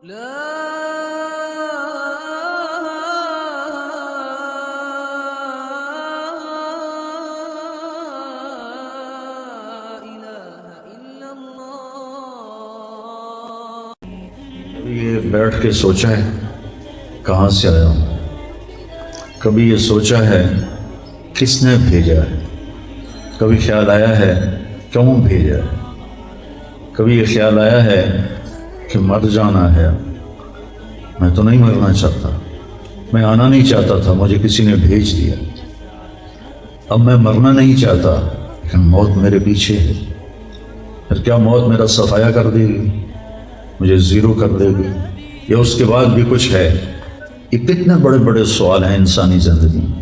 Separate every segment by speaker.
Speaker 1: یہ بیٹھ کے سوچا ہے کہاں سے آیا ہوں؟ کبھی یہ سوچا ہے کس نے بھیجا ہے؟ کبھی خیال آیا ہے کیوں بھیجا ہے؟ کبھی یہ خیال آیا ہے کہ مر جانا ہے؟ میں تو نہیں مرنا چاہتا، میں آنا نہیں چاہتا تھا، مجھے کسی نے بھیج دیا۔ اب میں مرنا نہیں چاہتا لیکن موت میرے پیچھے ہے۔ پھر کیا موت میرا صفایا کر دے گی، مجھے زیرو کر دے گی، یا اس کے بعد بھی کچھ ہے؟ یہ کتنے بڑے بڑے سوال ہیں انسانی زندگی میں۔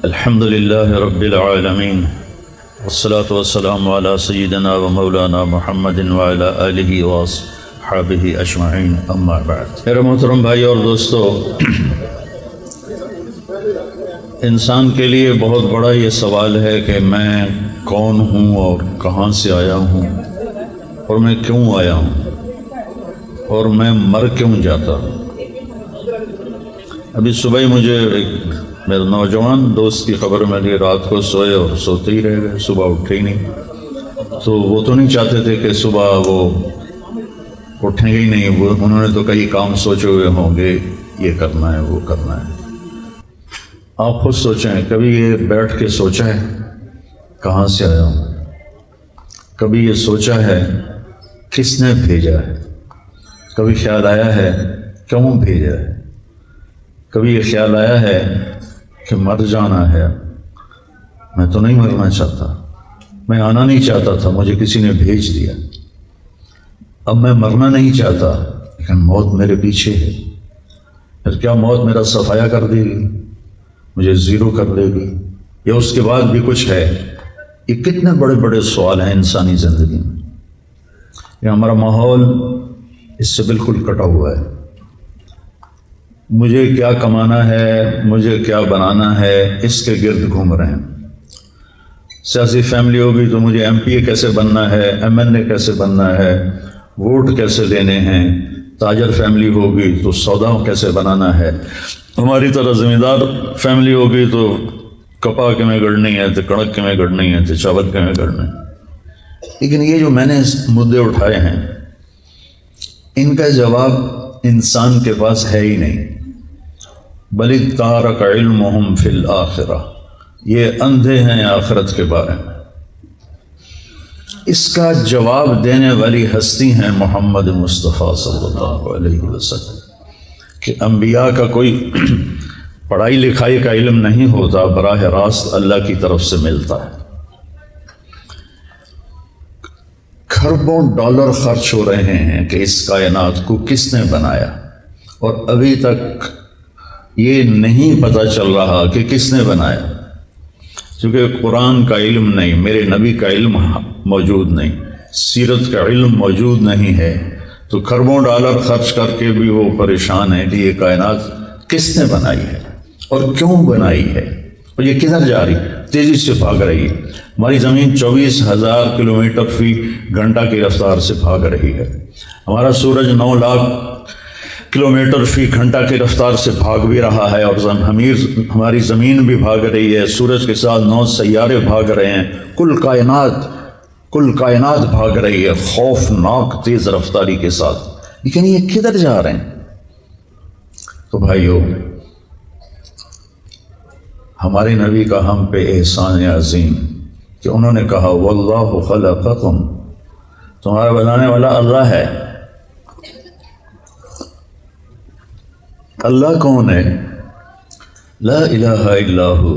Speaker 1: الحمد للہ رب العالمین والصلاة والسلام علی سیدنا و مولانا محمد وعلی آلہ واصحابہ اجمعین، اما بعد۔ میرے محترم بھائی اور دوستو، انسان کے لیے بہت بڑا یہ سوال ہے کہ میں کون ہوں اور کہاں سے آیا ہوں، اور میں کیوں آیا ہوں، اور میں مر کیوں جاتا ہوں۔ ابھی صبح مجھے ایک میرے نوجوان دوست کی خبر ملی، رات کو سوئے اور سوتے ہی رہ گئے، صبح اٹھے ہی نہیں۔ تو وہ تو نہیں چاہتے تھے کہ صبح وہ اٹھیں گے ہی نہیں، انہوں نے تو کئی کام سوچے ہوئے ہوں گے، یہ کرنا ہے وہ کرنا ہے۔ آپ خود سوچیں، کبھی یہ بیٹھ کے سوچا ہے کہاں سے آیا ہوں؟ کبھی یہ سوچا ہے کس نے بھیجا ہے؟ کبھی خیال آیا ہے کیوں بھیجا ہے؟ کبھی یہ خیال آیا ہے کہ مر جانا ہے؟ میں تو نہیں مرنا چاہتا، میں آنا نہیں چاہتا تھا، مجھے کسی نے بھیج دیا۔ اب میں مرنا نہیں چاہتا لیکن موت میرے پیچھے ہے۔ پھر کیا موت میرا صفایا کر دے گی، مجھے زیرو کر دے گی، یا اس کے بعد بھی کچھ ہے؟ یہ کتنے بڑے بڑے سوال ہیں انسانی زندگی میں۔ یہ ہمارا ماحول اس سے بالکل کٹا ہوا ہے۔ مجھے کیا کمانا ہے، مجھے کیا بنانا ہے، اس کے گرد گھوم رہے ہیں۔ سیاسی فیملی ہوگی تو مجھے ایم پی اے کیسے بننا ہے، ایم این اے کیسے بننا ہے، ووٹ کیسے لینے ہیں۔ تاجر فیملی ہوگی تو سودا کیسے بنانا ہے۔ ہماری طرح زمیندار فیملی ہوگی تو کپا کے میں گڑنی ہے، تو کڑک کے میں گڑنی ہے، تو چاول کے میں گڑنا ہے۔ لیکن یہ جو میں نے مدعے اٹھائے ہیں، ان کا جواب انسان کے پاس ہے ہی نہیں۔ بل تارک علمہم فی الآخرہ، یہ اندھے ہیں آخرت کے بارے میں۔ اس کا جواب دینے والی ہستی ہیں محمد مصطفیٰ صلی اللہ علیہ وسلم، کہ انبیاء کا کوئی پڑھائی لکھائی کا علم نہیں ہوتا، براہ راست اللہ کی طرف سے ملتا ہے۔ کھربوں ڈالر خرچ ہو رہے ہیں کہ اس کائنات کو کس نے بنایا، اور ابھی تک یہ نہیں پتہ چل رہا کہ کس نے بنایا، کیونکہ قرآن کا علم نہیں، میرے نبی کا علم موجود نہیں، سیرت کا علم موجود نہیں ہے، تو کھربوں ڈالر خرچ کر کے بھی وہ پریشان ہیں کہ یہ کائنات کس نے بنائی ہے اور کیوں بنائی ہے، اور یہ کدھر جا رہی ہے، تیزی سے بھاگ رہی ہے۔ ہماری زمین 24,000 کلومیٹر فی گھنٹہ کی رفتار سے بھاگ رہی ہے، ہمارا سورج 9 لاکھ کلومیٹر فی گھنٹہ کی رفتار سے بھاگ بھی رہا ہے، اور ہماری زمین بھی بھاگ رہی ہے، سورج کے ساتھ 9 سیارے بھاگ رہے ہیں، کل کائنات بھاگ رہی ہے خوفناک تیز رفتاری کے ساتھ۔ لیکن یہ کدھر جا رہے ہیں؟ تو بھائیو، ہمارے نبی کا ہم پہ احسان عظیم کہ انہوں نے کہا واللہ خلقکم، تمہارا بنانے والا اللہ ہے۔ اللہ کون ہے؟ لا الہ الا ہو،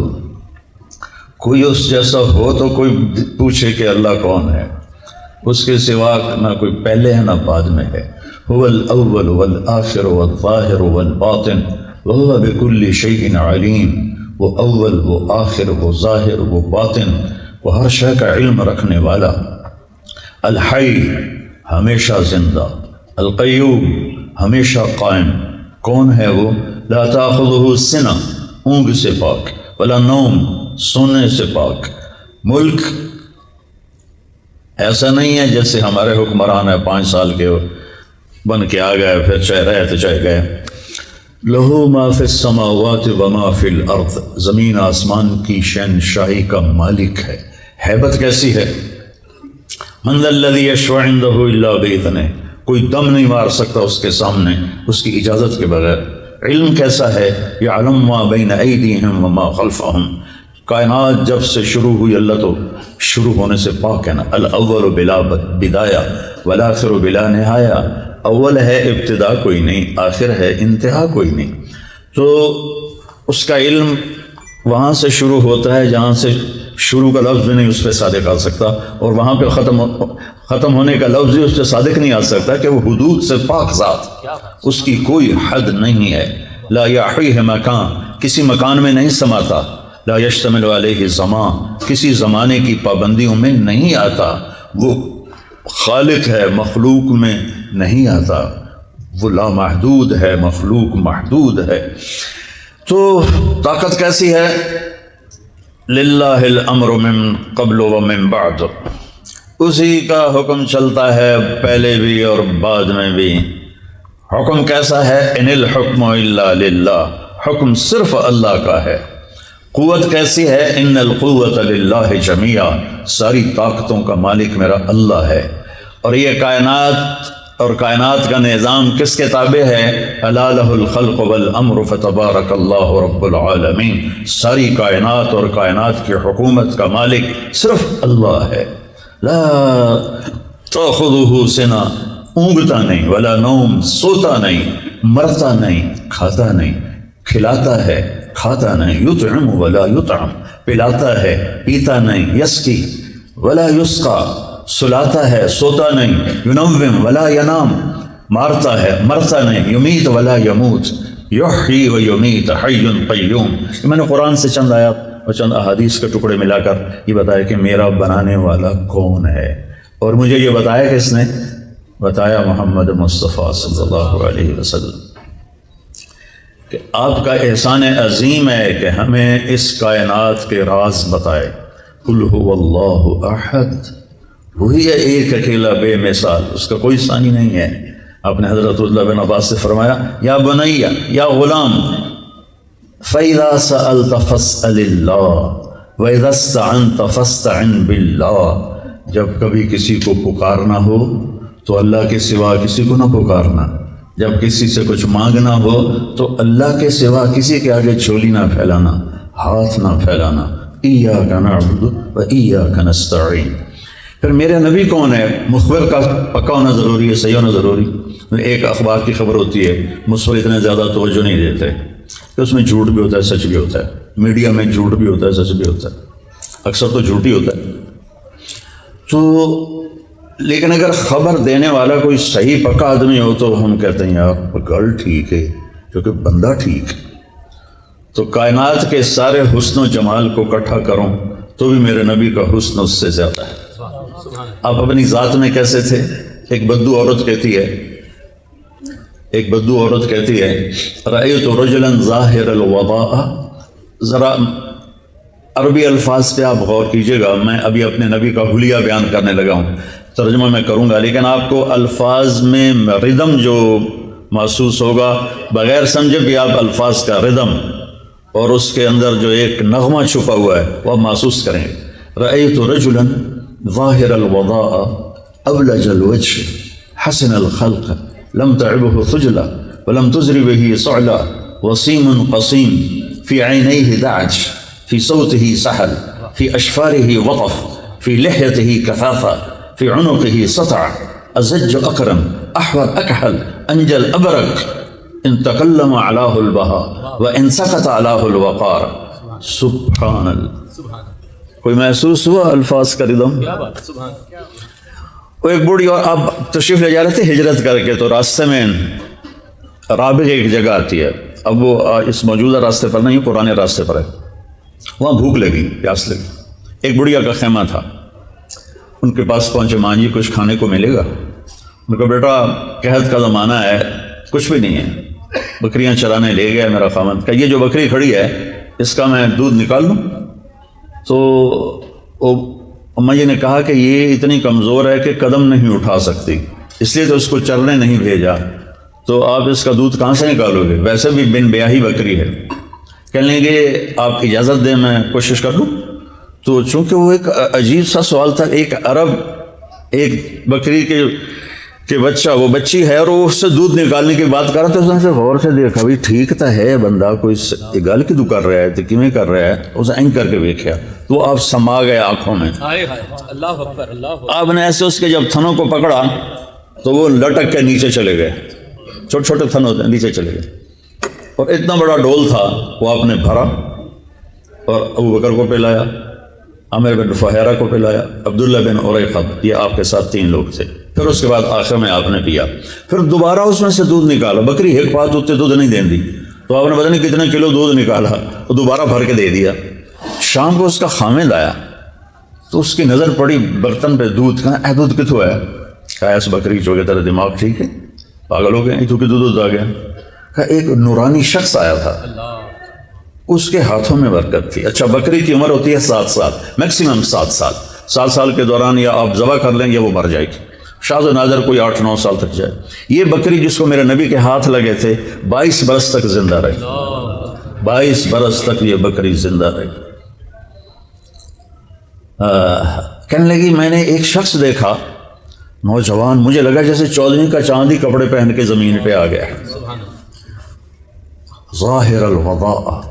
Speaker 1: کوئی اس جیسا ہو تو کوئی پوچھے کہ اللہ کون ہے۔ اس کے سوا نہ کوئی پہلے ہے نہ بعد میں ہے. هو الأول والآخر والظاہر والباطن وهو بكل شيء علیم. وہ اول، وہ آخر، وہ ظاہر، وہ باطن، وہ ہر شے کا علم رکھنے والا. الحی ہمیشہ زندہ، القیوم ہمیشہ قائم. کون ہے وہ؟ لا تاخذہ سنہ اونگ سے پاک، ولا نوم سونے سے پاک. ملک ایسا نہیں ہے جیسے ہمارے حکمران ہیں 5 سال کے بن کے آ گئے، پھر چاہے رہے تو چاہے گئے. لہو ما فی السماوات وما فی الارض، زمین آسمان کی شہنشاہی کا مالک ہے. ہیبت کیسی ہے؟ من ذا الذی یشفع عندہ الا باذنہ، کوئی دم نہیں مار سکتا اس کے سامنے اس کی اجازت کے بغیر. علم کیسا ہے؟ یعلم ما بین ایدیہم وما خلفہم. کائنات جب سے شروع ہوئی، اللہ تو شروع ہونے سے پاک ہے نا. الاول بلا بدایہ والآخر بلا نہایہ. اول ہے ابتدا کوئی نہیں، آخر ہے انتہا کوئی نہیں. تو اس کا علم وہاں سے شروع ہوتا ہے جہاں سے شروع کا لفظ بھی نہیں اس پہ صادق آ سکتا، اور وہاں پہ ختم ہونے کا لفظ بھی اس پہ صادق نہیں آ سکتا، کہ وہ حدود سے پاک ذات، اس کی کوئی حد نہیں ہے. لا یحویہ مکان، کسی مکان میں نہیں سماتا. لا یشتمل علیہ زمان، کسی زمانے کی پابندیوں میں نہیں آتا. وہ خالق ہے، مخلوق میں نہیں آتا. وہ لامحدود ہے، مخلوق محدود ہے. تو طاقت کیسی ہے؟ للہ الامر من قبل و من بعد، اسی کا حکم چلتا ہے پہلے بھی اور بعد میں بھی. حکم کیسا ہے؟ ان الحکم الا للہ، حکم صرف اللہ کا ہے. قوت کیسی ہے؟ ان القوت للہ جمیعا، ساری طاقتوں کا مالک میرا اللہ ہے. اور یہ کائنات اور کائنات کا نظام کس کے تابع ہے؟ الا لہ الخلق والامر فتبارک اللہ رب العالمین. ساری کائنات اور کائنات کی حکومت کا مالک صرف اللہ ہے. لا تاخذہ سنہ، اونگتا نہیں، ولا نوم سوتا نہیں، مرتا نہیں، کھاتا نہیں. کھلاتا ہے، کھاتا نہیں. یطعم ولا یطعم، پلاتا ہے، پیتا نہیں. یسقی ولا یسقا، سلاتا ہے، سوتا نہیں. ینوم ولا ینام، مارتا ہے، مرتا نہیں. یمیت ولا یموت، یحیی و یمیت، حی قیوم. میں نے قرآن سے چند آیات اور چند احادیث کے ٹکڑے ملا کر یہ بتایا کہ میرا بنانے والا کون ہے. اور مجھے یہ بتایا کس نے؟ بتایا محمد مصطفیٰ صلی اللہ علیہ وسلم. کہ آپ کا احسان عظیم ہے کہ ہمیں اس کائنات کے راز بتائے. قل هو اللہ احد، وہی ہے ایک اکیلا بے مثال، اس کا کوئی ثانی نہیں ہے. آپ نے حضرت عبداللہ بن عباس سے فرمایا یا بنی یا غلام فَإِذَا سَأَلْتَ فَاسْأَلِ اللَّهِ وَإِذَا اسْتَعَنْتَ فَاسْتَعِنْ بِاللَّهِ. جب کبھی کسی کو پکارنا ہو تو اللہ کے سوا کسی کو نہ پکارنا. جب کسی سے کچھ مانگنا ہو تو اللہ کے سوا کسی کے آگے جھولی نہ پھیلانا، ہاتھ نہ پھیلانا. ایاک نعبد و ایاک نستعین. پھر میرے نبی کون ہے؟ مخبر کا پکا ہونا ضروری ہے، صحیح ہونا ضروری. ایک اخبار کی خبر ہوتی ہے، مصور اتنے زیادہ توجہ نہیں دیتے کہ اس میں جھوٹ بھی ہوتا ہے، سچ بھی ہوتا ہے. میڈیا میں جھوٹ بھی ہوتا ہے، سچ بھی ہوتا ہے. اکثر تو جھوٹ ہی ہوتا ہے. تو لیکن اگر خبر دینے والا کوئی صحیح پکا آدمی ہو تو ہم کہتے ہیں یار گل ٹھیک ہے، کیونکہ بندہ ٹھیک. تو کائنات کے سارے حسن و جمال کو اکٹھا کروں تو بھی میرے نبی کا حسن اس سے زیادہ ہے. آپ اپنی ذات میں کیسے تھے؟ ایک بدو عورت کہتی ہے رأیت رجلا ظاہر الوضاء. ذرا عربی الفاظ پہ آپ غور کیجئے گا. میں ابھی اپنے نبی کا حلیہ بیان کرنے لگا ہوں، ترجمہ میں کروں گا، لیکن آپ کو الفاظ میں ردم جو محسوس ہوگا بغیر سمجھے بھی آپ الفاظ کا ردم اور اس کے اندر جو ایک نغمہ چھپا ہوا ہے وہ محسوس کریں گے. رأیت رجلا ظاہر الوضاء ابلج الوجه حسن الخلق لم تعبه خجلا ولم تزر به صعلا وسيم قصيم في عينيه دعج في صوته سحل في أشفاره وطف في لحيته كثافة في عنقه سطع أزج أقرم أحور أكحل أنجل أبرك إن تكلم علاه البهاء وإن سكت علاه الوقار. سبحان. کوئی محسوس ہوا الفاظ کا ردم؟ وہ ایک بوڑھی اور اب تشریف لے جا رہے تھے ہجرت کر کے، تو راستے میں رابغ ایک جگہ آتی ہے، اب وہ اس موجودہ راستے پر نہیں، پرانے راستے پر ہے، وہاں بھوک لگی، پیاس لگی، ایک بڑھیا کا خیمہ تھا، ان کے پاس پہنچے، ماں جی کچھ کھانے کو ملے گا؟ ان کا بیٹا قحط کا زمانہ ہے، کچھ بھی نہیں ہے، بکریاں چرانے لے گیا میرا خاوند، کہ یہ جو بکری کھڑی ہے اس کا میں دودھ نکال لوں؟ تو اماں جی نے کہا کہ یہ اتنی کمزور ہے کہ قدم نہیں اٹھا سکتی، اس لیے تو اس کو چرنے نہیں بھیجا، تو آپ اس کا دودھ کہاں سے نکالو گے؟ ویسے بھی بن بیاہی بکری ہے۔ کہنے لگے آپ اجازت دیں میں کوشش کر لوں؟ تو چونکہ وہ ایک عجیب سا سوال تھا، ایک عرب ایک بکری کے بچہ، وہ بچی ہے اور وہ اس سے دودھ نکالنے کی بات کر رہا، تو اس نے سے غور سے دیکھا، بھی ٹھیک تو ہے بندہ، کوئی گل کی تو کر رہا ہے تو کیویں کر رہا ہے، اسے اینگ کر کے دیکھا تو وہ آپ سما گئے آنکھوں میں۔
Speaker 2: اللہ اکبر، اللہ اکبر۔
Speaker 1: آپ نے ایسے اس کے جب تھنوں کو پکڑا تو وہ لٹک کے نیچے چلے گئے، چھوٹے چھوٹے تھن ہوتے ہیں، نیچے چلے گئے، اور اتنا بڑا ڈول تھا وہ آپ نے بھرا اور ابو بکر کو پلایا، عامر بن فہیرہ کو پلایا، عبداللہ بن اریقط، یہ آپ کے ساتھ 3 لوگ تھے، پھر اس کے بعد آخر میں آپ نے پیا، پھر دوبارہ اس میں سے دودھ نکالا، بکری ایک بات اتنے دودھ نہیں دین دی، تو آپ نے پتہ نہیں کتنے کلو دودھ نکالا، وہ دوبارہ بھر کے دے دیا۔ شام کو اس کا خامد آیا تو اس کی نظر پڑی برتن پہ دودھ، کہا اے دودھ کتوں ہے؟ کہا اس بکری چوکے تیرا دماغ ٹھیک ہے، پاگل ہو گئے، تو کہ دودھ آ گیا؟ کہا ایک نورانی شخص آیا تھا، اس کے ہاتھوں میں برکت تھی۔ اچھا بکری کی عمر ہوتی ہے 7 سال، میکسیمم 7 سال، 7 سال کے دوران یا آپ ذبح کر لیں یا وہ مر جائے گی، شاذ و نادر کوئی 8-9 سال تک جائے۔ یہ بکری جس کو میرے نبی کے ہاتھ لگے تھے 22 برس تک زندہ رہی، 22 برس تک یہ بکری زندہ رہی۔ کہنے لگی میں نے ایک شخص دیکھا نوجوان، مجھے لگا جیسے 14ویں کا چاندی کپڑے پہن کے زمین پہ آ گیا، ظاہر الوضاء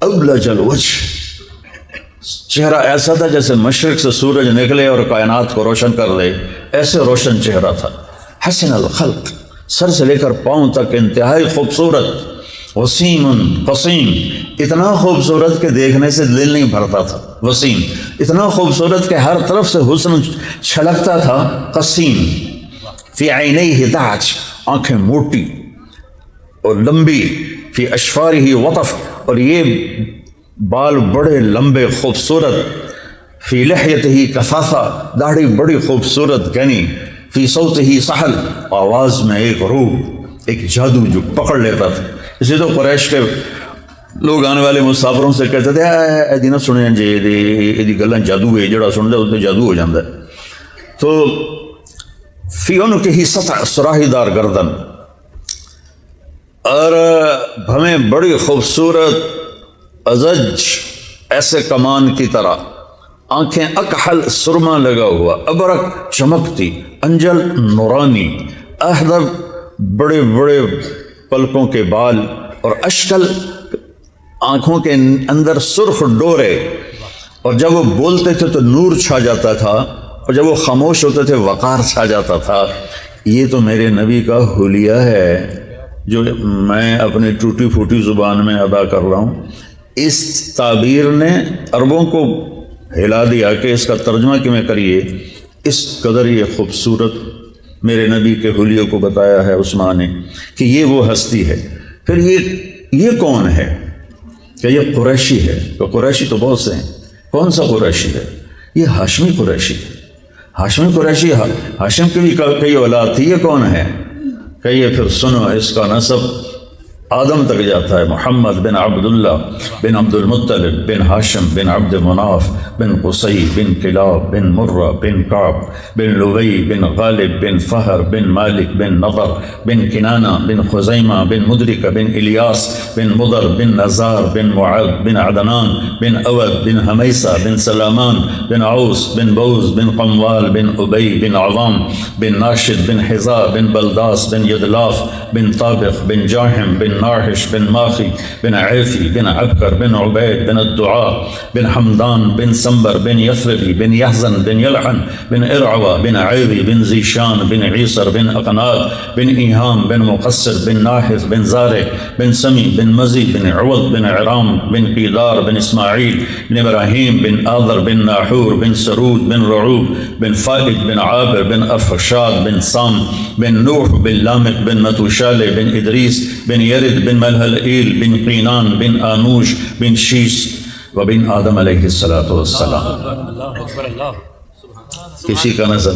Speaker 1: ابلج الوجہ، چہرہ ایسا تھا جیسے مشرق سے سورج نکلے اور کائنات کو روشن کر لے، ایسے روشن چہرہ تھا۔ حسن الخلق، سر سے لے کر پاؤں تک انتہائی خوبصورت، وسیم قسیم، اتنا خوبصورت کہ دیکھنے سے دل نہیں بھرتا تھا، وسیم اتنا خوبصورت کہ ہر طرف سے حسن چھلکتا تھا، قسیم فی عینیہ دعج، آنکھیں موٹی اور لمبی، فی اشفارہ وطف، اور یہ بال بڑے لمبے خوبصورت، فی لحیتہ کثافہ، داڑھی بڑی خوبصورت گھنی، فی صوتہ سحل، آواز میں ایک روح، ایک جادو جو پکڑ لیتا تھا۔ اسی تو قریش کے لوگ آنے والے مسافروں سے کہتے تھے اے دی نہ سنیں جی یہ گلاں جادو ہے، جڑا سن دے اس تے جادو ہو جاتا ہے۔ تو فی عنقہ سطع، سراہی دار گردن، اور ہمیں بڑی خوبصورت ازج ایسے کمان کی طرح، آنکھیں اکحل سرما لگا ہوا، ابرک چمکتی، انجل نورانی، احدب بڑے بڑے پلکوں کے بال، اور اشکل آنکھوں کے اندر سرخ ڈورے، اور جب وہ بولتے تھے تو نور چھا جاتا تھا، اور جب وہ خاموش ہوتے تھے وقار چھا جاتا تھا۔ یہ تو میرے نبی کا حلیہ ہے جو میں اپنی ٹوٹی پھوٹی زبان میں ادا کر رہا ہوں۔ اس تعبیر نے عربوں کو ہلا دیا کہ اس کا ترجمہ کیوں کریے، اس قدر یہ خوبصورت میرے نبی کے حلیے کو بتایا ہے عثمان نے کہ یہ وہ ہستی ہے۔ پھر یہ کون ہے؟ کہ یہ قریشی ہے، تو قریشی تو بہت سے ہیں، کون سا قریشی ہے؟ یہ ہاشمی قریشی ہے، ہاشمی قریشی، ہاشم کی بھی کئی اولاد تھی، یہ کون ہے؟ کہ یہ پھر سنو اس کا نسب آدم تک جاتا ہے، محمد بن عبداللہ بن عبد المطلب بن ہاشم بن عبد مناف بن قصی بن کلاب بن مرہ بن کعب بن لغی بن غالب بن فہر بن مالک بن نضر بن کنانہ بن خزیمہ بن مدرکہ بن الیاس بن مضر بن نزار بن معد بن عدنان بن اود بن حمیسہ بن سلامان بن عوس بن بوز بن قموال بن ابی بن عظام بن ناشد بن حذاء بن بلداس بن یدلاف بن طابق بن جاحم بن ناحش بن ماخي بن عيفي بن عبكر بن عبيد بن الدعاء بن حمدان بن سنبر بن يثربي بن يحزن بن يلحن بن إرعوى بن عيري بن زيشان بن عيسر بن أقناد بن إيهام بن مقصر بن ناحث بن زارع بن سمي بن مزي بن عوض بن عرام بن قيدار بن إسماعيل بن إبراهيم بن آذر بن ناحور بن سرود بن رعوب بن فائد بن عابر بن أفشاد بن صام بن نوح بن لامك بن متوشالة بن إدريس بن يرد بن ملهلئيل بن قينان بن آنوش بن شيس وبن آدم علیہ الصلاۃ والسلام.
Speaker 2: اللہ اکبر اللہ
Speaker 1: کسی کا نظر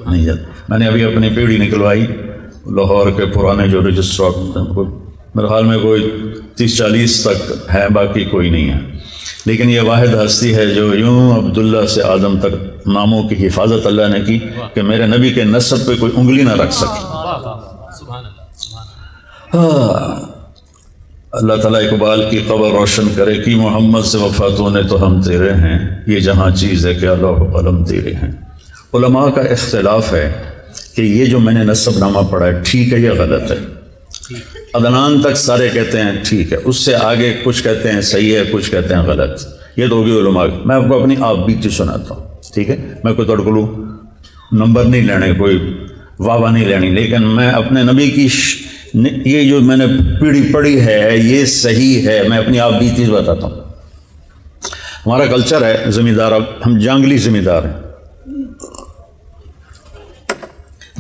Speaker 1: نہیں ہے. میں نے ابھی اپنی پیڑھی نکلوائی لاہور کے پرانے جو رجسٹر، میرے خیال میں کوئی 30-40 تک ہے، باقی کوئی نہیں ہے. لیکن یہ واحد ہستی ہے جو یوں عبداللہ سے آدم تک ناموں کی حفاظت اللہ نے کی کہ میرے نبی کے نسب پہ کوئی انگلی نہ رکھ سکے.
Speaker 2: سبحان اللہ سبحان اللہ.
Speaker 1: اللہ تعالیٰ اقبال کی قبر روشن کرے کہ محمد سے وفات ہونے تو ہم تیرے ہیں، یہ جہاں چیز ہے کہ اللہ و قلم تیرے ہیں. علماء کا اختلاف ہے کہ یہ جو میں نے نسب نامہ پڑھا ہے ٹھیک ہے یا غلط ہے. عدنان تک سارے کہتے ہیں ٹھیک ہے، اس سے آگے کچھ کہتے ہیں صحیح ہے، کچھ کہتے ہیں غلط. یہ تو ہوگی علماء. میں آپ کو اپنی آپ بیتی سناتا ہوں، ٹھیک ہے؟ میں کوئی تڑکلو نمبر نہیں لینے، کوئی واہ نہیں لینی، لیکن میں اپنے نبی کی یہ جو میں نے پیڑھی پڑھی ہے یہ صحیح ہے. میں اپنی آپ بیتی بتاتا ہوں. ہمارا کلچر ہے زمیندار، ہم جانگلی زمیندار ہیں.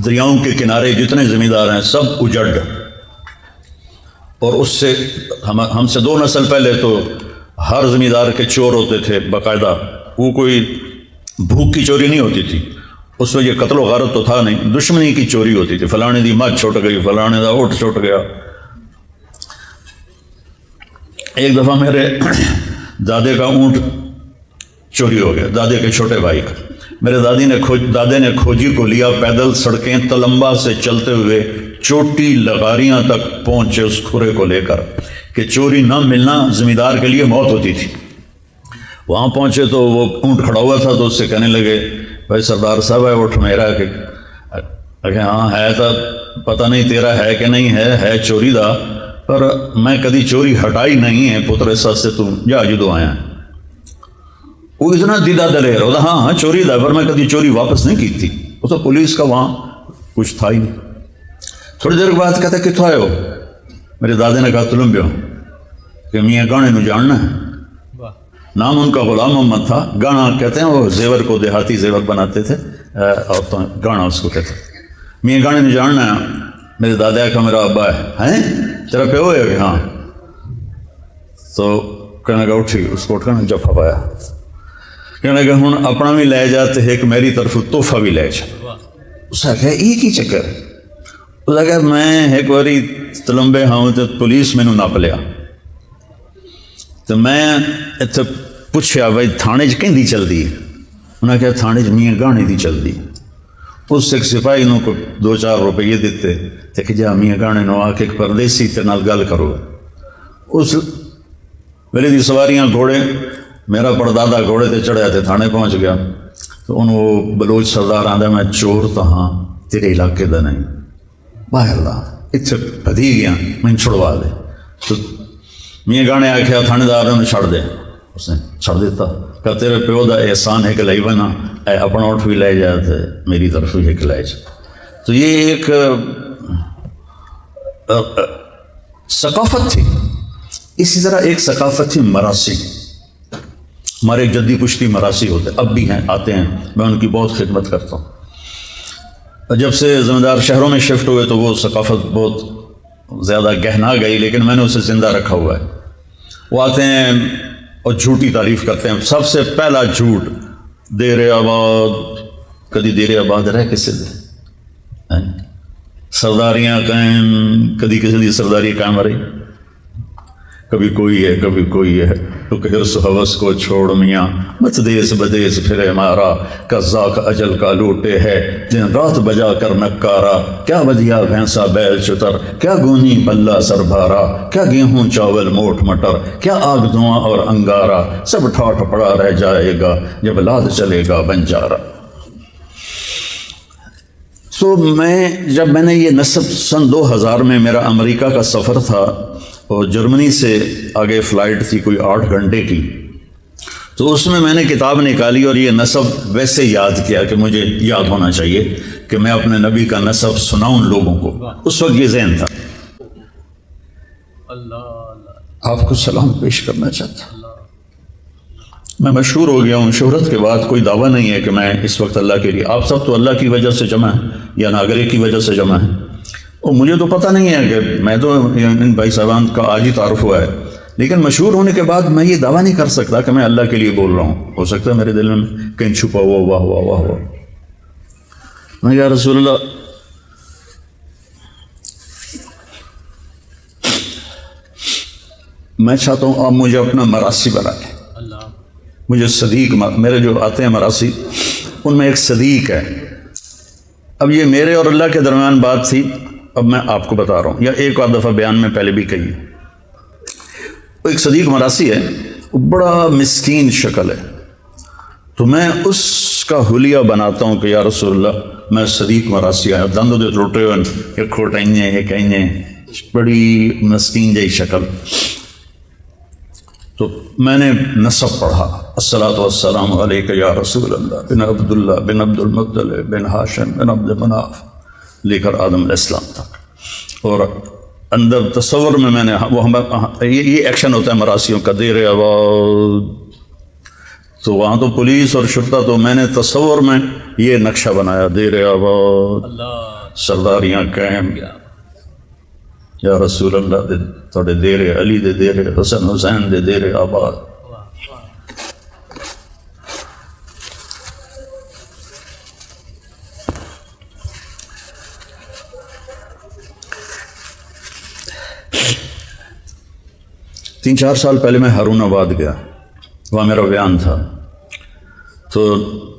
Speaker 1: دریاؤں کے کنارے جتنے زمیندار ہیں سب اجڑ گئے، اور اس سے ہم سے 2 نسل پہلے تو ہر زمیندار کے چور ہوتے تھے باقاعدہ. وہ کوئی بھوک کی چوری نہیں ہوتی تھی، اس میں یہ قتل و غارت تو تھا نہیں، دشمنی کی چوری ہوتی تھی. فلانے دی مجھ چھوٹ گئی، فلانے دا اونٹ چھوٹ گیا. ایک دفعہ میرے دادے کا اونٹ چوری ہو گیا، دادے کے چھوٹے بھائی کا. میرے دادے نے کھوجی کو لیا، پیدل سڑکیں تلمبا سے چلتے ہوئے چوٹی لغاریاں تک پہنچے اس کھرے کو لے کر کہ چوری نہ ملنا زمیندار کے لیے موت ہوتی تھی. وہاں پہنچے تو وہ اونٹ کھڑا ہوا تھا تو اس سے کہنے لگے بھائی سردار صاحب ہے اونٹ میرا. کہ ہاں ہے تو پتہ نہیں تیرا ہے کہ نہیں ہے چوری دا، پر میں کدی چوری ہٹائی نہیں ہے پتر ساتھ سے تم جا جدو آیا. وہ اتنا دیدہ دلیر ہوتا، ہاں چوری دا، پر میں کدی چوری واپس نہیں کی تھی. وہ تو پولیس کا وہاں کچھ تھا ہی نہیں. تھوڑی دیر کے بعد کہتا کتوں آئے ہو؟ میرے دادے نے کہا تلمبیو. کہ میاں گانے نو جاننا ہے. نام ان کا غلام محمد تھا. گانا کہتے ہیں وہ زیور کو دیہاتی زیور بناتے تھے عورتوں، گانا اس کو کہتے ہیں. میاں گانے نو جاننا ہے. میرے دادا کا میرا ابا ہے تیرا پیو ہے کہ ہاں. تو کہنے کا اٹھی، اس کو اٹھ کر جفا پایا. کہنے کہ ہوں اپنا بھی لے جا تو ایک میری طرف تحفہ بھی لے جا. اس نے کہا یہ کی چکر ہے؟ اس نے کہا میں ایک باری تلمبے ہوں تو پولیس مینوں نپ لیا، تو میں اتنے پوچھا بھائی تھانے چ چلتی ہے؟ انہیں کہا تھانے چ میاں گانے دی چلتی. اس ایک سپاہی نو کو 2-4 روپیے دیتے تے کہ جا میاں گانے نو آ کے ایک پردیسی تے نال گل کرو. اس ویلے دی سواریاں گھوڑے، میرا پردادا گھوڑے تے چڑھیا تے تھانے پہنچ گیا. تو انہوں وہ بلوچ سردار آندا میں چور تو ہاں تیرے علاقے دا نہیں، باہر دا اتنے بدھی گیا میں چھڑوا دے. تو میاں گانے آخیا تھانے دار نے چھڑ دے. اس نے چھڑ دیتا. کہ تیرے پیو دا احسان ہے کہ لئی بنا اے اپنا اٹھ بھی لے جا تے میری طرف بھی ایک لے جا. تو یہ ایک ثقافت تھی. اسی طرح ایک ثقافت تھی مراسی. ہمارے ایک جدی پشتی مراسی ہوتے، اب بھی ہیں، آتے ہیں، میں ان کی بہت خدمت کرتا ہوں. جب سے زمیندار شہروں میں شفٹ ہوئے تو وہ ثقافت بہت زیادہ گہنا گئی، لیکن میں نے اسے زندہ رکھا ہوا ہے. وہ آتے ہیں اور جھوٹی تعریف کرتے ہیں. سب سے پہلا جھوٹ دیر آباد، کدی دیر آباد رہ کسے دے، سرداریاں قائم، کدی کسی دی سرداری قائم رہی، کبھی کوئی ہے کبھی کوئی ہے. تو کہ حرص حوث کو چھوڑ میاں مت دیس بدیس پھرے مارا، قزاق اجل کا لوٹے ہے دن رات بجا کر نکارا. کیا بدیا بھینسا بیل چتر، کیا گونی بلہ سر بھارا، کیا گیہوں چاول موٹ مٹر، کیا آگ دھواں اور انگارا. سب ٹھاٹھ پڑا رہ جائے گا جب لاد چلے گا بنجارا. میں جب میں نے یہ نسب سن 2000 میں میرا امریکہ کا سفر تھا اور جرمنی سے آگے فلائٹ تھی کوئی 8 گھنٹے کی، تو اس میں نے کتاب نکالی اور یہ نسب ویسے یاد کیا کہ مجھے یاد ہونا چاہیے کہ میں اپنے نبی کا نسب سناؤں لوگوں کو. اس وقت یہ ذہن تھا. آپ کو سلام پیش کرنا چاہتا. میں مشہور ہو گیا ہوں، شہرت کے بعد کوئی دعویٰ نہیں ہے کہ میں اس وقت اللہ کے لیے. آپ سب تو اللہ کی وجہ سے جمع ہیں یا ناگرے کی وجہ سے جمع ہیں، اور مجھے تو پتہ نہیں ہے کہ میں تو ان بھائی صاحبان کا آج ہی تعارف ہوا ہے، لیکن مشہور ہونے کے بعد میں یہ دعویٰ نہیں کر سکتا کہ میں اللہ کے لیے بول رہا ہوں. ہو سکتا ہے میرے دل میں کہیں چھپا ہوا واہ واہ واہ واہ. میں یا رسول اللہ میں چاہتا ہوں آپ مجھے اپنا مراسی بنا لیں. مجھے صدیق، میرے جو آتے ہیں مراسی ان میں ایک صدیق ہے. اب یہ میرے اور اللہ کے درمیان بات تھی، اب میں آپ کو بتا رہا ہوں، یا ایک آدھ دفعہ بیان میں پہلے بھی کہی. ایک صدیق مراسی ہے، وہ بڑا مسکین شکل ہے، تو میں اس کا حلیہ بناتا ہوں کہ یا رسول اللہ میں صدیق مراسی آیا. دندوں دے ٹوٹے ہوئے، ایک کھوٹائیں ایک کہیں، بڑی مسکین جی شکل. تو میں نے نسب پڑھا، الصلاۃ والسلام علیک یا رسول اللہ بن عبداللہ بن عبد المطلب بن ہاشم بن عبد مناف لے کر آدم علیہ السلام تک. اور اندر تصور میں نے یہ ایکشن ہوتا ہے مراسیوں کا، دیر آباد، تو وہاں تو پولیس اور شرطہ، تو میں نے تصور میں یہ نقشہ بنایا، دیر آباد سرداریاں قائم یا رسول اللہ دے تھوڑے دیرے علی دے دیرے حسن حسین دے دیرے آباد. تین چار سال پہلے میں ہارون آباد گیا، وہاں میرا بیان تھا. تو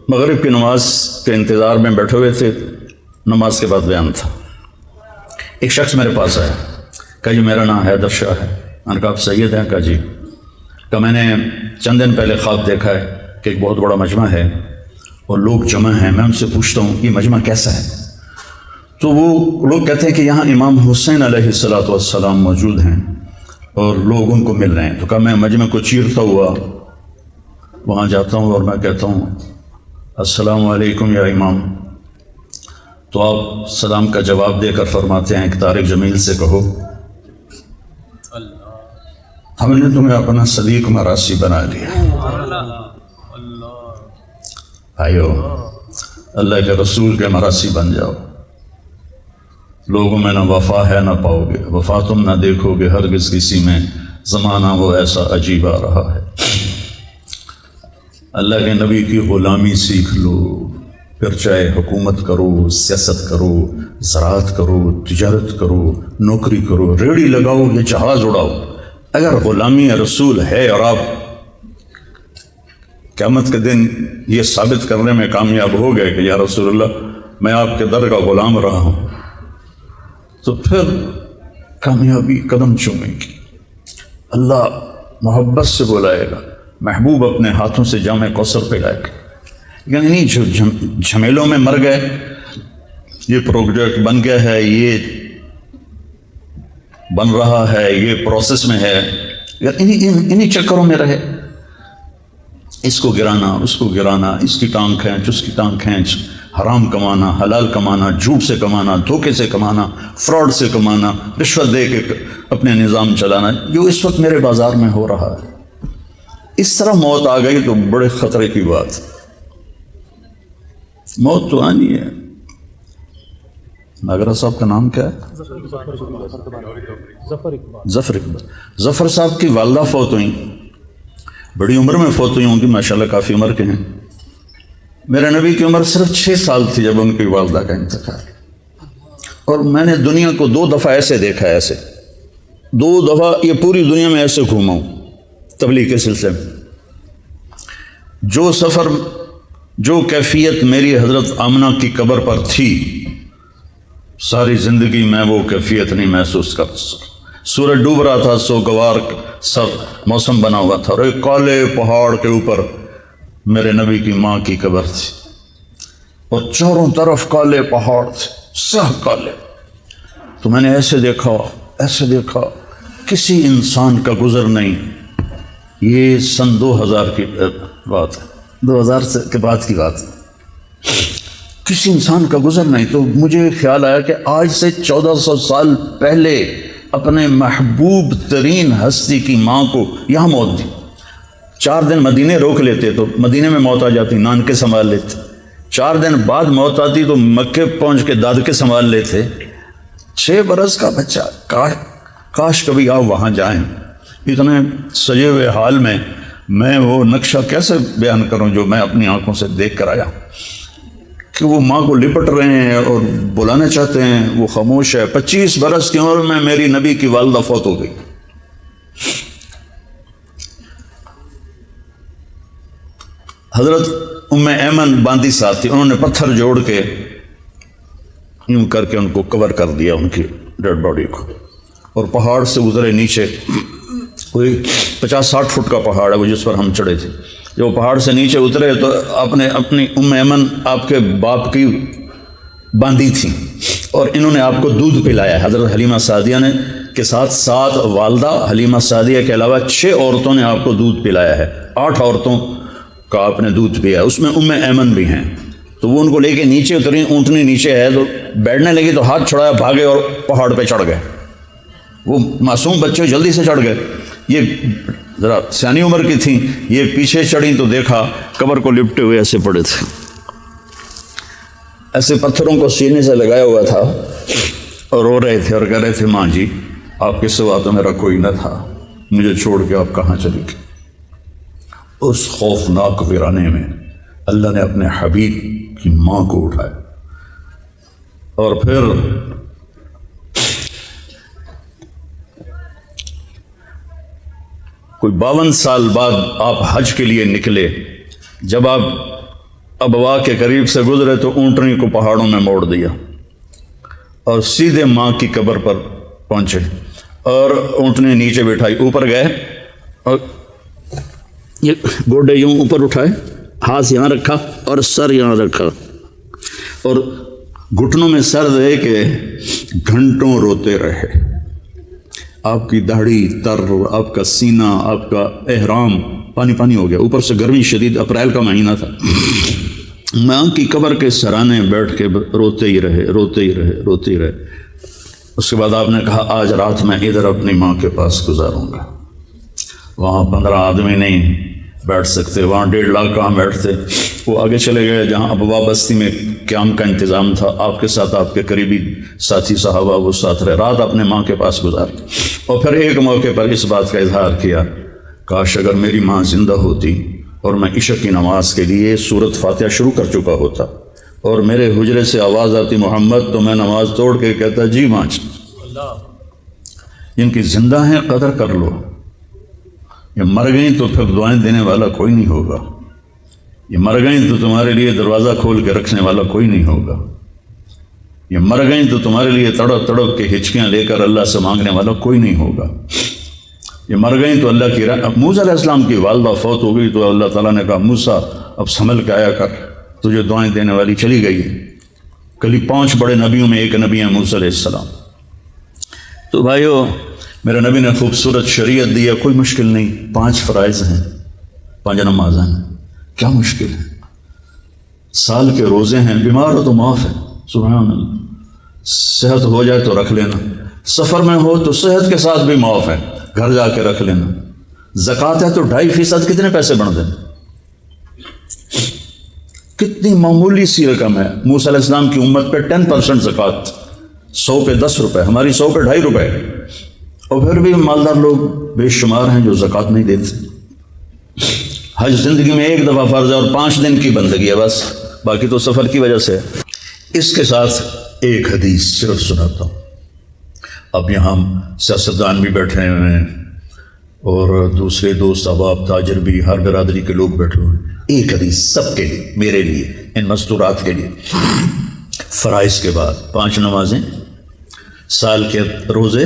Speaker 1: مغرب کی نماز کے انتظار میں بیٹھے ہوئے تھے، نماز کے بعد بیان تھا. ایک شخص میرے پاس آیا، کہا جی میرا نام حیدر شاہ ہے. میں نے کہا آپ سید ہیں؟ کہا جی. کہ میں نے چند دن پہلے خواب دیکھا ہے کہ ایک بہت بڑا مجمع ہے اور لوگ جمع ہیں. میں ان سے پوچھتا ہوں یہ مجمع کیسا ہے؟ تو وہ لوگ کہتے ہیں کہ یہاں امام حسین علیہ السلام موجود ہیں اور لوگ ان کو مل رہے ہیں. تو کہا میں مجمع کو چیرتا ہوا وہاں جاتا ہوں اور میں کہتا ہوں السلام علیکم یا امام. تو آپ سلام کا جواب دے کر فرماتے ہیں کہ طارق جمیل سے کہو ہم نے تمہیں اپنا صدیق مراسی بنا لیا. آئیو اللہ کے رسول کے مراسی بن جاؤ. لوگوں میں نہ وفا ہے نہ پاؤ گے، وفا تم نہ دیکھو گے ہرگز کسی میں، زمانہ وہ ایسا عجیب آ رہا ہے. اللہ کے نبی کی غلامی سیکھ لو، پھر چاہے حکومت کرو، سیاست کرو، زراعت کرو، تجارت کرو، نوکری کرو، ریڑھی لگاؤ یا جہاز اڑاؤ، اگر غلامی رسول ہے اور آپ قیامت کے دن یہ ثابت کرنے میں کامیاب ہو گئے کہ یا رسول اللہ میں آپ کے در کا غلام رہا ہوں، تو پھر کامیابی قدم چومے گی. اللہ محبت سے بلائے گا، محبوب اپنے ہاتھوں سے جام کوثر پلائے گا. یعنی جو جھمیلوں میں مر گئے، یہ پروجیکٹ بن گیا ہے، یہ بن رہا ہے، یہ پروسیس میں ہے، اگر انہی چکروں میں رہے، اس کو گرانا اس کو گرانا، اس کی ٹانگ کھینچ اس کی ٹانگ کھینچ، حرام کمانا حلال کمانا، جھوٹ سے کمانا، دھوکے سے کمانا، فراڈ سے کمانا، رشوت دے کے اپنے نظام چلانا، جو اس وقت میرے بازار میں ہو رہا ہے. اس طرح موت آ گئی تو بڑے خطرے کی بات. موت تو آنی ہے. ناگرہ صاحب کا نام کیا ہے؟ ظفر اقبال. ظفر صاحب کی والدہ فوت ہوئیں، بڑی عمر میں فوت ہوئی ہوں گی، ماشاءاللہ کافی عمر کے ہیں. میرے نبی کی عمر صرف 6 سال تھی جب ان کی والدہ کا انتقال. اور میں نے دنیا کو 2 دفعہ ایسے دیکھا ہے، ایسے 2 دفعہ یہ پوری دنیا میں ایسے گھوما ہوں تبلیغ کے سلسلے میں. جو سفر جو کیفیت میری حضرت آمنہ کی قبر پر تھی، ساری زندگی میں وہ کیفیت نہیں محسوس کر سکتا. سورج ڈوب رہا تھا، سوگوار سب موسم بنا ہوا تھا، اور ایک کالے پہاڑ کے اوپر میرے نبی کی ماں کی قبر تھی، اور چاروں طرف کالے پہاڑ تھے، سب کالے. تو میں نے ایسے دیکھا کسی انسان کا گزر نہیں. یہ سن 2000 کی بات ہے, 2000 کے بعد کی بات ہے. کسی انسان کا گزر نہیں. تو مجھے خیال آیا کہ آج سے 1400 سال پہلے اپنے محبوب ترین ہستی کی ماں کو یہاں موت دی. 4 دن مدینے روک لیتے تو مدینے میں موت آ جاتی, نانکے سنبھال لیتے. 4 دن بعد موت آتی تو مکے پہنچ کے دادکے سنبھال لیتے. 6 برس کا بچہ, کاش کبھی آپ وہاں جائیں. اتنے سجے ہوئے حال میں وہ نقشہ کیسے بیان کروں جو میں اپنی آنکھوں سے دیکھ کر آیا کہ وہ ماں کو لپٹ رہے ہیں اور بلانا چاہتے ہیں, وہ خاموش ہے. 25 برس کی عمر میں میری نبی کی والدہ فوت ہو گئی. حضرت ام ایمن باندی ساتھ تھی, انہوں نے پتھر جوڑ کے یوں کر کے ان کو کور کر دیا, ان کی ڈیڈ باڈی کو, اور پہاڑ سے گزرے نیچے. کوئی 50-60 فٹ کا پہاڑ ہے وہ جس پر ہم چڑھے تھے. جو پہاڑ سے نیچے اترے تو اپنی ام ایمن آپ کے باپ کی باندھی تھی اور انہوں نے آپ کو دودھ پلایا. حضرت حلیمہ سعدیہ نے کے ساتھ 7 والدہ حلیمہ سعدیہ کے علاوہ 6 عورتوں نے آپ کو دودھ پلایا ہے. 8 عورتوں کا آپ نے دودھ پیا, اس میں ام ایمن بھی ہیں. تو وہ ان کو لے کے نیچے اتری, اونٹنی نیچے ہے تو بیٹھنے لگی تو ہاتھ چھڑایا, بھاگے اور پہاڑ پہ چڑھ گئے. وہ معصوم بچے جلدی سے چڑھ گئے. یہ ذرا سیانی عمر کی تھیں, یہ پیچھے چڑھیں تو دیکھا قبر کو لپٹے ہوئے ایسے پڑے تھے, ایسے پتھروں کو سینے سے لگایا ہوا تھا اور رو رہے تھے اور کہہ رہے تھے, ماں جی آپ کے سوا تو میرا کوئی نہ تھا, مجھے چھوڑ کے آپ کہاں چلی گئی. اس خوفناک ویرانے میں اللہ نے اپنے حبیب کی ماں کو اٹھایا. اور پھر کوئی 52 سال بعد آپ حج کے لیے نکلے. جب آپ ابوا کے قریب سے گزرے تو اونٹنی کو پہاڑوں میں موڑ دیا اور سیدھے ماں کی قبر پر پہنچے اور اونٹنی نیچے بٹھائی. اوپر گئے اور یہ گوڈے یوں اوپر اٹھائے, ہاتھ یہاں رکھا اور سر یہاں رکھا اور گھٹنوں میں سر دے کے گھنٹوں روتے رہے. آپ کی داڑھی تر, آپ کا سینہ, آپ کا احرام پانی پانی ہو گیا. اوپر سے گرمی شدید, اپریل کا مہینہ تھا. ماں کی قبر کے سرانے بیٹھ کے روتے ہی رہے, روتے ہی رہے, روتے ہی رہے. اس کے بعد آپ نے کہا آج رات میں ادھر اپنی ماں کے پاس گزاروں گا. وہاں 15 آدمی نہیں بیٹھ سکتے, وہاں 1.5 لاکھ کہاں بیٹھتے. وہ آگے چلے گئے جہاں ابوا بستی میں قیام کا انتظام تھا. آپ کے ساتھ آپ کے قریبی ساتھی صحابہ وہ ساتھ رہے. رات اپنے ماں کے پاس گزاری اور پھر ایک موقع پر اس بات کا اظہار کیا, کاش اگر میری ماں زندہ ہوتی اور میں عشاء کی نماز کے لیے سورۃ فاتحہ شروع کر چکا ہوتا اور میرے حجرے سے آواز آتی محمد, تو میں نماز توڑ کے کہتا جی ماں جی, جن کی زندہ ہیں قدر کر لو, یہ مر گئیں تو پھر دعائیں دینے والا کوئی نہیں ہوگا. یہ مر گئیں تو تمہارے لیے دروازہ کھول کے رکھنے والا کوئی نہیں ہوگا. یہ مر گئیں تو تمہارے لیے تڑپ تڑپ کے ہچکیاں لے کر اللہ سے مانگنے والا کوئی نہیں ہوگا. یہ مر گئیں تو اللہ کی موسیٰ علیہ السلام کی والدہ فوت ہو گئی تو اللہ تعالیٰ نے کہا موسیٰ اب سنبھل کے آیا کر, تجھے دعائیں دینے والی چلی گئی ہے. کلی 5 بڑے نبیوں میں ایک نبی ہے موسیٰ علیہ السلام. تو بھائیو میرے نبی نے خوبصورت شریعت دی ہے, کوئی مشکل نہیں. 5 فرائض ہیں, 5 نمازیں ہیں, کیا مشکل ہے. سال کے روزے ہیں, بیمار ہو تو معاف ہے, سبحان اللہ. صحت ہو جائے تو رکھ لینا, سفر میں ہو تو صحت کے ساتھ بھی معاف ہے, گھر جا کے رکھ لینا. زکوٰۃ ہے تو 2.5% کتنے پیسے بن دینا, کتنی معمولی سی رقم ہے. موسیٰ علیہ السلام کی امت پہ 10% زکوٰۃ, 100 پہ 10 روپے, ہماری 100 پہ 2.5 روپے. اور پھر بھی مالدار لوگ بے شمار ہیں جو زکوٰۃ نہیں دیتے. حج زندگی میں ایک دفعہ فرض ہے اور 5 دن کی بندگی ہے بس, باقی تو سفر کی وجہ سے. اس کے ساتھ ایک حدیث صرف سناتا ہوں. اب یہاں سیاستدان بھی بیٹھے ہوئے ہیں اور دوسرے دوست احباب تاجر بھی, ہر برادری کے لوگ بیٹھے ہوئے ہیں. ایک حدیث سب کے لیے, میرے لیے, ان مستورات کے لیے. فرائض کے بعد 5 نمازیں, سال کے روزے,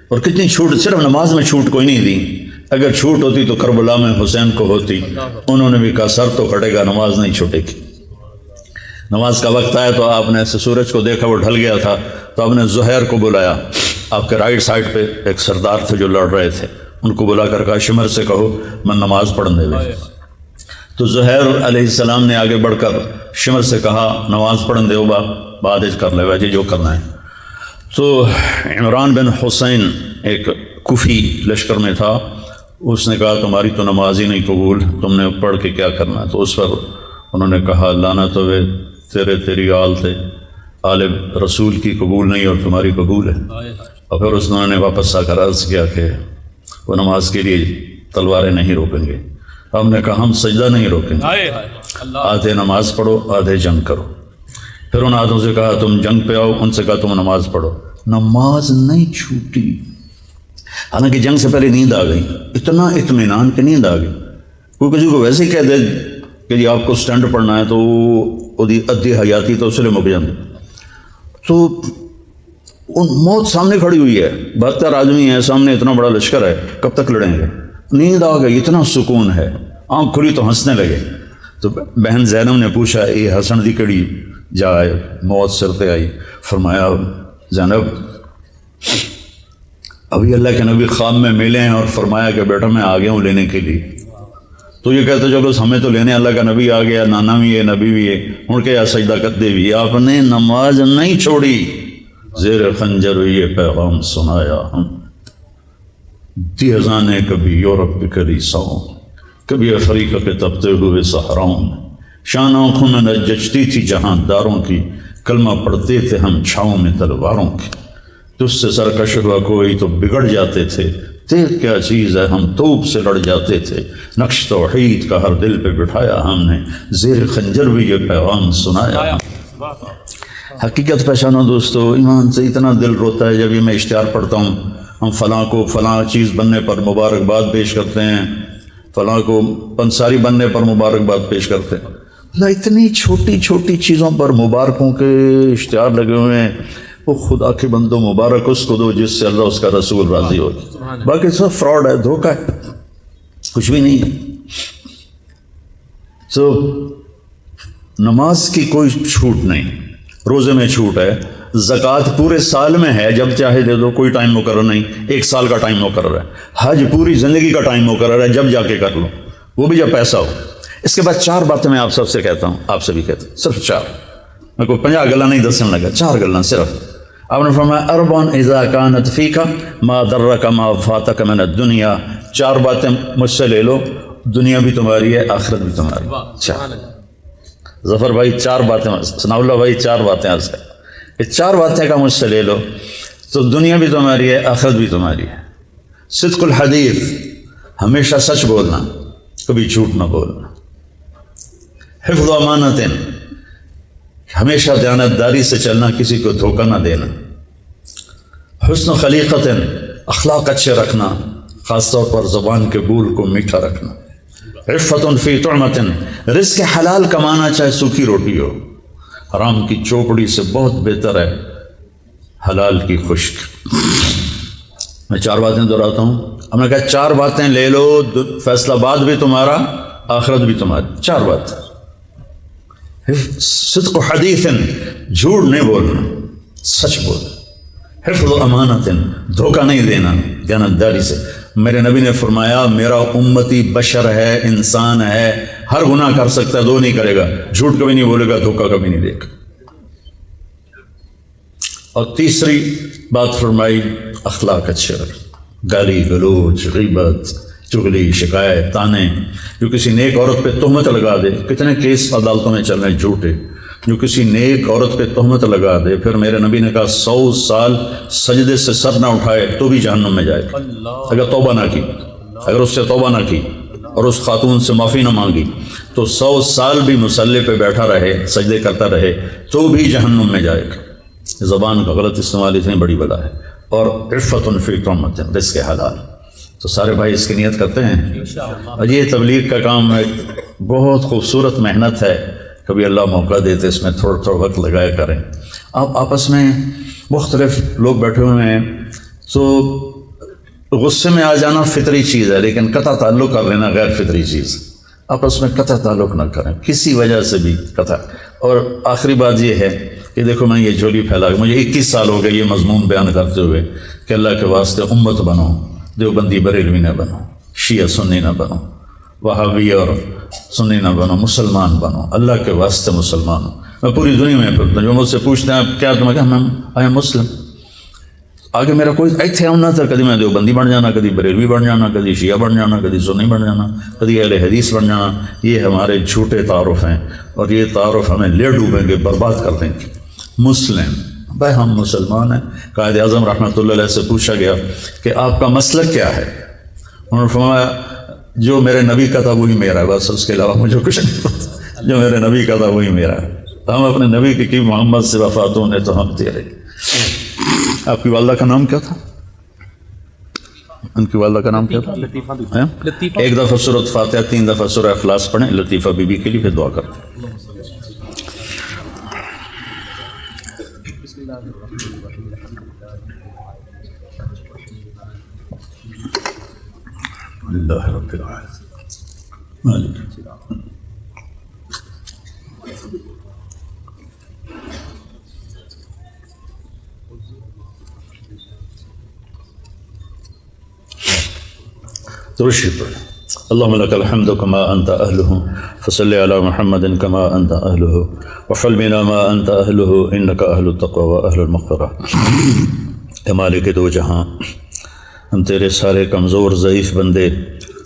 Speaker 1: اور کتنی چھوٹ, صرف نماز میں چھوٹ کوئی نہیں دی. اگر چھوٹ ہوتی تو کربلا میں حسین کو ہوتی. انہوں نے بھی کہا سر تو کٹے گا, نماز نہیں چھوٹے گی. نماز کا وقت آیا تو آپ نے سورج کو دیکھا وہ ڈھل گیا تھا تو آپ نے زہیر کو بلایا آپ کے رائٹ سائڈ پہ ایک سردار تھے جو لڑ رہے تھے، ان کو بلا کر کہا شمر سے کہو میں نماز پڑھن دے وے۔ تو زہیر علیہ السلام نے آگے بڑھ کر شمر سے کہا نماز پڑھن دے بعد کر لے ویجے جو کرنا ہے۔ تو عمران بن حسین ایک کوفی لشکر میں تھا، اس نے کہا تمہاری تو نماز ہی نہیں قبول، تم نے پڑھ کے کیا کرنا ہے؟ تو اس پر انہوں نے کہا لعنت ہوئے تیری آل تھے، آل رسول کی قبول نہیں اور تمہاری قبول ہے۔ اور پھر اس نے واپس آ کر عرض کیا کہ وہ نماز کے لیے تلواریں نہیں روکیں گے۔ ہم نے کہا ہم سجدہ نہیں روکیں گے، آدھے نماز پڑھو آدھے جنگ کرو۔ پھر ان آدھوں سے کہا تم جنگ پہ آؤ، ان سے کہا تم نماز پڑھو۔ نماز نہیں چھوٹی، حالانکہ جنگ سے پہلے نیند آ گئی، اتنا اطمینان کہ نیند آ گئی۔ کوئی کسی کو ویسے ہی کہہ دے کہ جی آپ کو سٹینڈ پڑھنا ہے تو وہ ادھی حیاتی تو اس لیے مک جاندے۔ تو موت سامنے کھڑی ہوئی ہے، 72 آدمی ہیں سامنے، اتنا بڑا لشکر ہے، کب تک لڑیں گے؟ نیند آ گئی، اتنا سکون ہے، آنکھ کھلی تو ہنسنے لگے۔ تو بہن زینب نے پوچھا یہ ہسن دی کڑی جائے، موت سر پہ آئی۔ فرمایا زینب ابھی اللہ کے نبی خواب میں ملے ہیں اور فرمایا کہ بیٹا میں آ گیا ہوں لینے کے لیے۔ تو یہ کہتے چلو ہمیں تو لینے اللہ کا نبی آ گیا، نانا بھی ہے نبی بھی ہے، ہوں کہ سجدہ کرتے بھی آپ نے نماز نہیں چھوڑی، زیر خنجر یہ پیغام سنایا ہم دی ازانے کبھی یورپ کے ریساؤں، کبھی افریقہ کے تپتے ہوئے صحراؤں میں، شان آنکھوں میں نہ جچتی تھی جہاں داروں کی، کلمہ پڑھتے تھے ہم چھاؤں میں تلواروں کی، تجھ سے سرکش ہوا کوئی تو بگڑ جاتے تھے، تیر کیا چیز ہے ہم توپ سے لڑ جاتے تھے، نقش توحید کا ہر دل پہ بٹھایا ہم نے، زیر خنجر بھی یہ پیغام سنایا۔ حقیقت پہچانو دوستو، ایمان سے اتنا دل روتا ہے جب یہ میں اشتہار پڑھتا ہوں، ہم فلاں کو فلاں چیز بننے پر مبارکباد پیش کرتے ہیں، فلاں کو پنساری بننے پر مبارکباد پیش کرتے ہیں، اللہ اتنی چھوٹی چھوٹی چیزوں پر مبارکوں کے اشتہار لگے ہوئے ہیں۔ وہ خدا کے بندو مبارک اس کو دو جس سے اللہ اس کا رسول راضی ہو، باقی سب فراڈ ہے، دھوکہ ہے، کچھ بھی نہیں ہے۔ تو نماز کی کوئی چھوٹ نہیں، روزے میں چھوٹ ہے، زکوٰۃ پورے سال میں ہے، جب چاہے دے دو، کوئی ٹائم مقرر نہیں، 1 سال کا ٹائم مقرر ہے، حج پوری زندگی کا ٹائم مقرر ہے، جب جا کے کر لو، وہ بھی جب پیسہ ہو۔ اس کے بعد 4 باتیں میں آپ سب سے کہتا ہوں، آپ سے بھی کہتا ہوں، صرف 4، میں کوئی 50 گلاں نہیں دسن لگا، 4 گلاں صرف۔ آپ نے فرمایا اربع اذا کانت فیک ما درک ما فاتک من الدنیا، 4 باتیں مجھ سے لے لو، دنیا بھی تمہاری ہے آخرت بھی تمہاری ہے۔ 4 ظفر بھائی 4 باتیں، ثناء اللہ بھائی 4 باتیں عرض ہے، یہ 4 باتیں کا مجھ سے لے لو تو دنیا بھی تمہاری ہے آخرت بھی تمہاری ہے۔ صدق الحدیث، ہمیشہ سچ بولنا، کبھی جھوٹ نہ بولنا۔ حفظ و امانت، ہمیشہ دیانتداری سے چلنا، کسی کو دھوکہ نہ دینا۔ حسن خلیقت، اخلاق اچھے رکھنا، خاص طور پر زبان کے بول کو میٹھا رکھنا۔ عفت فی طعمت، رزق حلال کمانا، چاہے سوکھی روٹی ہو، حرام کی چوپڑی سے بہت بہتر ہے حلال کی خشک۔ میں 4 باتیں دہراتا ہوں، ہم نے کہا 4 باتیں لے لو، فیصلہ باد بھی تمہارا آخرت بھی تمہاری۔ 4 باتیں، صدق حدیث، جھوٹ نہیں بولنا، سچ بولنا۔ حفظ و امانت، دھوکہ نہیں دینا، دیانتداری سے۔ میرے نبی نے فرمایا میرا امتی بشر ہے، انسان ہے، ہر گناہ کر سکتا ہے، 2 نہیں کرے گا، جھوٹ کبھی نہیں بولے گا، دھوکہ کبھی نہیں دے گا۔ اور تیسری بات فرمائی اخلاق اچھے رکھ، گالی گلوچ، غیبت، چغلی، شکایت، تانے۔ جو کسی نیک عورت پہ تہمت لگا دے، کتنے کیس عدالتوں میں چل رہے ہیں جھوٹے، جو کسی نیک عورت پہ تہمت لگا دے، پھر میرے نبی نے کہا 100 سال سجدے سے سر نہ اٹھائے تو بھی جہنم میں جائے گا، اگر توبہ نہ کی، اگر اس سے توبہ نہ کی اور اس خاتون سے معافی نہ مانگی تو 100 سال بھی مصلی پہ بیٹھا رہے، سجدے کرتا رہے تو بھی جہنم میں جائے گا۔ زبان کا غلط استعمال اتنی بڑی بلا ہے۔ اور عفت فی طعمت، رزق حلال۔ تو سارے بھائی اس کی نیت کرتے ہیں۔ اور یہ تبلیغ کا کام ایک بہت خوبصورت محنت ہے، کبھی اللہ موقع دیتے اس میں تھوڑا تھوڑا وقت لگایا کریں۔ آپ آپس میں مختلف لوگ بیٹھے ہوئے ہیں تو غصے میں آ جانا فطری چیز ہے، لیکن قطع تعلق کر لینا غیر فطری چیز۔ آپس میں قطع تعلق نہ کریں کسی وجہ سے بھی، قطع۔ اور آخری بات یہ ہے کہ دیکھو میں یہ جھولی پھیلا کے مجھے 21 سال ہو گئے یہ مضمون بیان کرتے ہوئے کہ اللہ کے واسطے امت بنو، دیوبندی بریلوی نہ بنو، شیعہ سنی نہ بنو، وہابی اور سنی نہ بنو، مسلمان بنو، اللہ کے واسطے مسلمان ہو۔ میں پوری دنیا میں پھرتا ہوں، جو مجھ سے پوچھتے ہیں کیا تمہیں کہا، میں آئی ایم مسلم۔ آگے میرا کوئی ایتھے ہم نہ تھا، کدی میں دیوبندی بن جانا، کدی بریلوی بن جانا، کدی شیعہ بن جانا، کدی سنی بن جانا، کدی اہل حدیث بن جانا۔ یہ ہمارے جھوٹے تعارف ہیں اور یہ تعارف ہمیں لے ڈوبیں گے، برباد کر دیں گے۔ مسلم، بھائی ہم مسلمان ہیں۔ قائد اعظم رحمۃ اللہ علیہ سے پوچھا گیا کہ آپ کا مسلک کیا ہے؟ انہوں نے فرمایا جو میرے نبی کا تھا وہی میرا ہے، بس اس کے علاوہ مجھے کچھ نہیں پتا، جو میرے نبی کا تھا وہی میرا ہے۔ ہم اپنے نبی کی محمد سے وفاتوں نے تو ہم تیرے۔ آپ کی والدہ کا نام کیا تھا؟ ان کی والدہ کا نام کیا تھا؟ ہیں؟ ایک دفعہ سورۃ فاتحہ 3 دفعہ سورہ اخلاص پڑھیں لطیفہ بی بی کے لیے، پھر دعا کرتے ہیں۔ اللہ رب العالمین مالک درشد اللهم لك الحمد كما أنت أهله فصل على محمد كما أنت أهله وحل بنا ما أنت أهله إنك أهل التقوى وأهل المغفرة۔ اے مالک دو جہاں، ہم تیرے سارے کمزور ضعیف بندے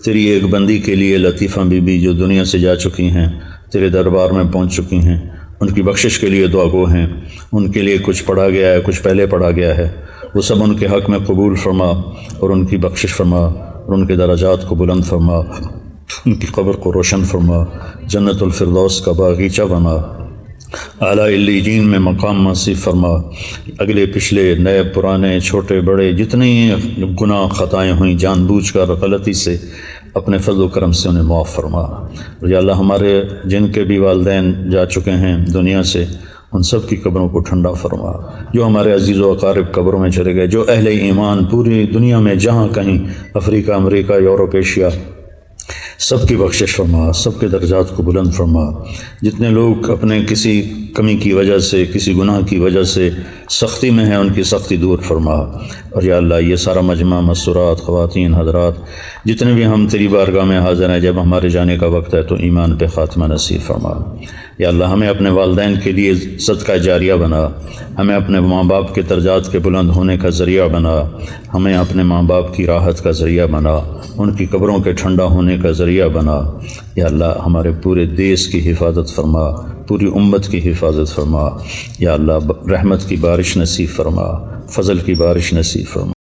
Speaker 1: تیری ایک بندی کے لیے لطیفہ بی بی جو دنیا سے جا چکی ہیں، تیرے دربار میں پہنچ چکی ہیں، ان کی بخشش کے لیے دعا گو ہیں۔ ان کے لیے کچھ پڑھا گیا ہے، کچھ پہلے پڑھا گیا ہے، وہ سب ان کے حق میں قبول فرما اور ان کی بخشش فرما اور ان کے درجات کو بلند فرما، ان کی قبر کو روشن فرما، جنت الفردوس کا باغیچہ بنا، اعلیٰ علیین میں مقام نصیب فرما۔ اگلے پچھلے نئے پرانے چھوٹے بڑے جتنی گناہ خطائیں ہوئیں جان بوجھ کر غلطی سے، اپنے فضل و کرم سے انہیں معاف فرما۔ اور یا اللہ ہمارے جن کے بھی والدین جا چکے ہیں دنیا سے، ان سب کی قبروں کو ٹھنڈا فرما۔ جو ہمارے عزیز و اقارب قبروں میں چلے گئے، جو اہل ایمان پوری دنیا میں جہاں کہیں، افریقہ، امریکہ، یورپ، ایشیا، سب کی بخشش فرما، سب کے درجات کو بلند فرما۔ جتنے لوگ اپنے کسی کمی کی وجہ سے، کسی گناہ کی وجہ سے سختی میں ہیں، ان کی سختی دور فرما۔ اور یا اللہ یہ سارا مجمع، مستورات، خواتین، حضرات، جتنے بھی ہم تیری بارگاہ میں حاضر ہیں، جب ہمارے جانے کا وقت ہے تو ایمان پہ خاتمہ نصیب فرما۔ یا اللہ ہمیں اپنے والدین کے لیے صدقہ جاریہ بنا، ہمیں اپنے ماں باپ کے درجات کے بلند ہونے کا ذریعہ بنا، ہمیں اپنے ماں باپ کی راحت کا ذریعہ بنا، ان کی قبروں کے ٹھنڈا ہونے کا ذریعہ بنا۔ یا اللہ ہمارے پورے دیش کی حفاظت فرما، پوری امت کی حفاظت فرما۔ یا اللہ رحمت کی بارش نصیب فرما، فضل کی بارش نصیب فرما۔